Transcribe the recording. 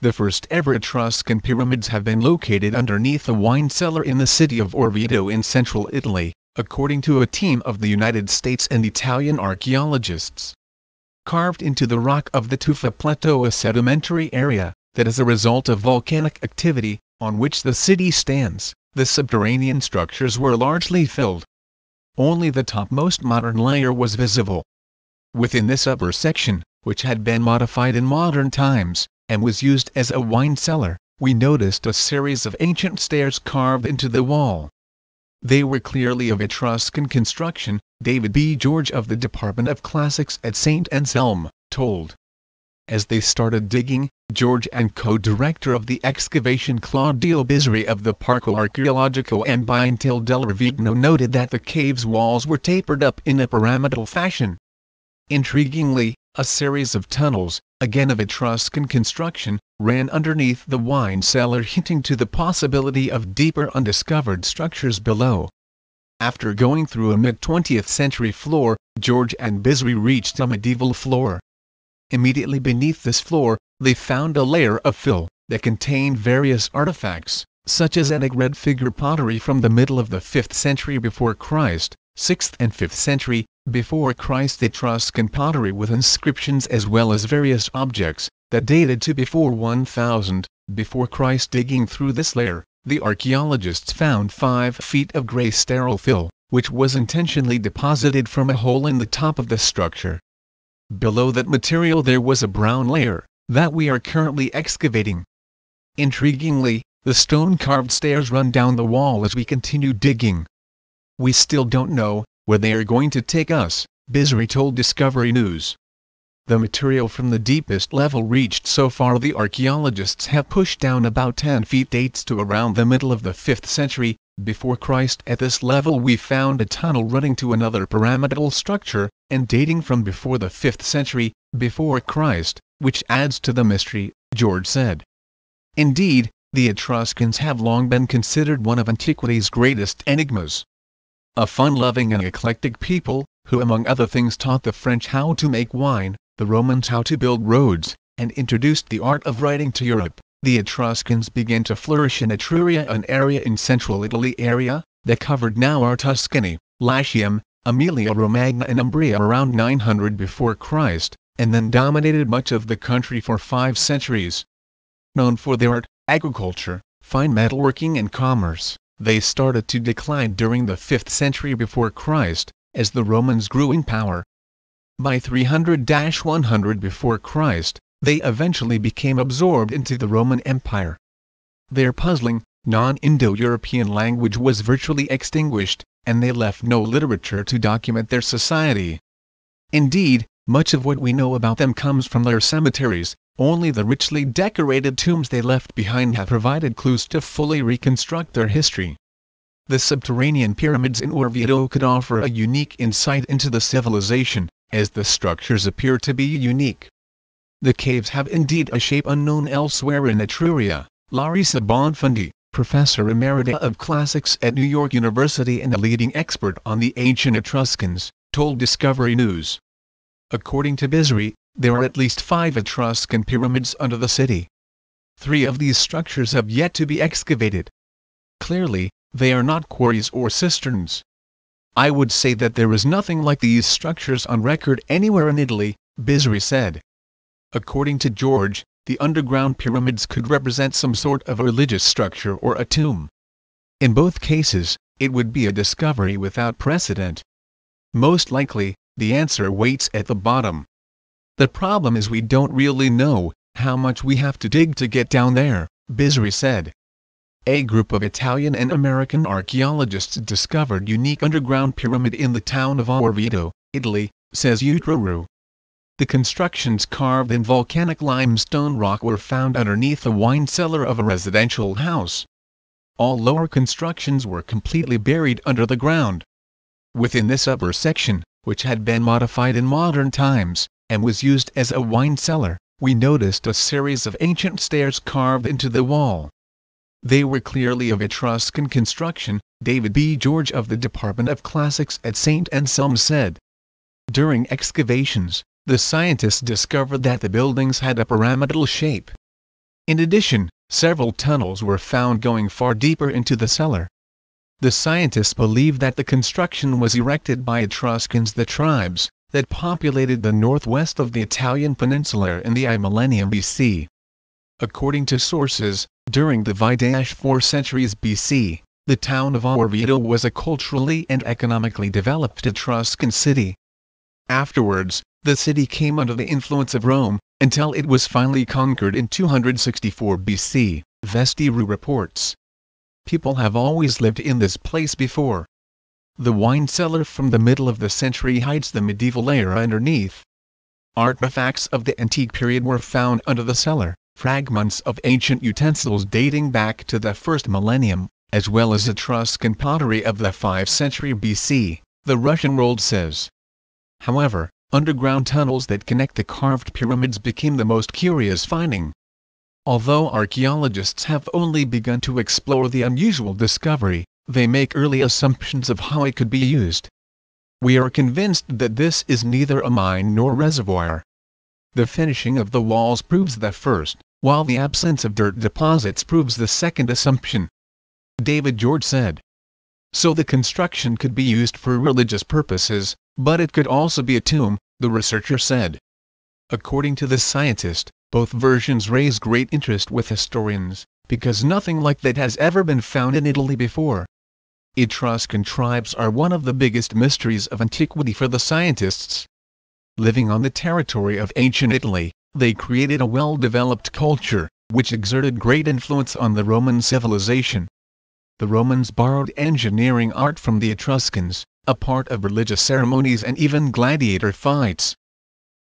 The first ever Etruscan pyramids have been located underneath a wine cellar in the city of Orvieto in central Italy, according to a team of the United States and Italian archaeologists. Carved into the rock of the Tufa Plateau, a sedimentary area that is a result of volcanic activity, on which the city stands, the subterranean structures were largely filled. Only the topmost modern layer was visible. Within this upper section, which had been modified in modern times, and was used as a wine cellar, we noticed a series of ancient stairs carved into the wall. They were clearly of Etruscan construction, David B. George of the Department of Classics at St. Anselm told. As they started digging, George and co-director of the excavation Claudio Bisri of the Parco Archeologico Ambientale del Ravigno noted that the cave's walls were tapered up in a pyramidal fashion. Intriguingly, a series of tunnels, again of Etruscan construction, ran underneath the wine cellar, hinting to the possibility of deeper undiscovered structures below. After going through a mid-20th century floor, George and Bisri reached a medieval floor. Immediately beneath this floor, they found a layer of fill that contained various artifacts, such as antique red figure pottery from the middle of the 5th century before Christ, 6th and 5th century before Christ Etruscan pottery with inscriptions, as well as various objects that dated to before 1000 before Christ. Digging through this layer, the archaeologists found 5 feet of gray sterile fill, which was intentionally deposited from a hole in the top of the structure. Below that material there was a brown layer that we are currently excavating. Intriguingly, the stone-carved stairs run down the wall as we continue digging. We still don't know where they are going to take us, Bisri told Discovery News. The material from the deepest level reached so far, the archaeologists have pushed down about 10 feet, dates to around the middle of the 5th century before Christ. At this level we found a tunnel running to another pyramidal structure, and dating from before the 5th century before Christ, which adds to the mystery, George said. Indeed, the Etruscans have long been considered one of antiquity's greatest enigmas. A fun-loving and eclectic people, who among other things taught the French how to make wine, the Romans how to build roads, and introduced the art of writing to Europe, the Etruscans began to flourish in Etruria, an area in central Italy area that covered now our Tuscany, Latium, Emilia-Romagna and Umbria around 900 before Christ, and then dominated much of the country for 5 centuries. Known for their art, agriculture, fine metalworking and commerce, they started to decline during the 5th century before Christ, as the Romans grew in power. By 300–100 before Christ, they eventually became absorbed into the Roman Empire. Their puzzling, non-Indo-European language was virtually extinguished, and they left no literature to document their society. Indeed, much of what we know about them comes from their cemeteries. Only the richly decorated tombs they left behind have provided clues to fully reconstruct their history. The subterranean pyramids in Orvieto could offer a unique insight into the civilization, as the structures appear to be unique. The caves have indeed a shape unknown elsewhere in Etruria, Larissa Bonfundi, Professor Emerita of Classics at New York University and a leading expert on the ancient Etruscans, told Discovery News. According to Bisri, there are at least 5 Etruscan pyramids under the city. 3 of these structures have yet to be excavated. Clearly, they are not quarries or cisterns. I would say that there is nothing like these structures on record anywhere in Italy, Bisri said. According to George, the underground pyramids could represent some sort of a religious structure or a tomb. In both cases, it would be a discovery without precedent. Most likely, the answer waits at the bottom. The problem is we don't really know how much we have to dig to get down there, Bisri said. A group of Italian and American archaeologists discovered unique underground pyramid in the town of Orvieto, Italy, says Utruru. The constructions carved in volcanic limestone rock were found underneath the wine cellar of a residential house. All lower constructions were completely buried under the ground. Within this upper section, which had been modified in modern times, and was used as a wine cellar, we noticed a series of ancient stairs carved into the wall. They were clearly of Etruscan construction, David B. George of the Department of Classics at St. Anselm said. During excavations, the scientists discovered that the buildings had a pyramidal shape. In addition, several tunnels were found going far deeper into the cellar. The scientists believe that the construction was erected by Etruscans, the tribes that populated the northwest of the Italian peninsula in the I millennium BC. According to sources, during the V-4 centuries BC, the town of Orvieto was a culturally and economically developed Etruscan city. Afterwards, the city came under the influence of Rome, until it was finally conquered in 264 BC, Vestiru reports. People have always lived in this place before. The wine cellar from the middle of the century hides the medieval era underneath. Artifacts of the antique period were found under the cellar, fragments of ancient utensils dating back to the first millennium, as well as Etruscan pottery of the 5th century BC, the Russian World says. However, underground tunnels that connect the carved pyramids became the most curious finding. Although archaeologists have only begun to explore the unusual discovery, they make early assumptions of how it could be used. We are convinced that this is neither a mine nor reservoir. The finishing of the walls proves the first, while the absence of dirt deposits proves the second assumption. David George said. So the construction could be used for religious purposes, but it could also be a tomb, the researcher said. According to the scientist, both versions raise great interest with historians, because nothing like that has ever been found in Italy before. Etruscan tribes are one of the biggest mysteries of antiquity for the scientists. Living on the territory of ancient Italy, they created a well-developed culture, which exerted great influence on the Roman civilization. The Romans borrowed engineering art from the Etruscans, a part of religious ceremonies and even gladiator fights.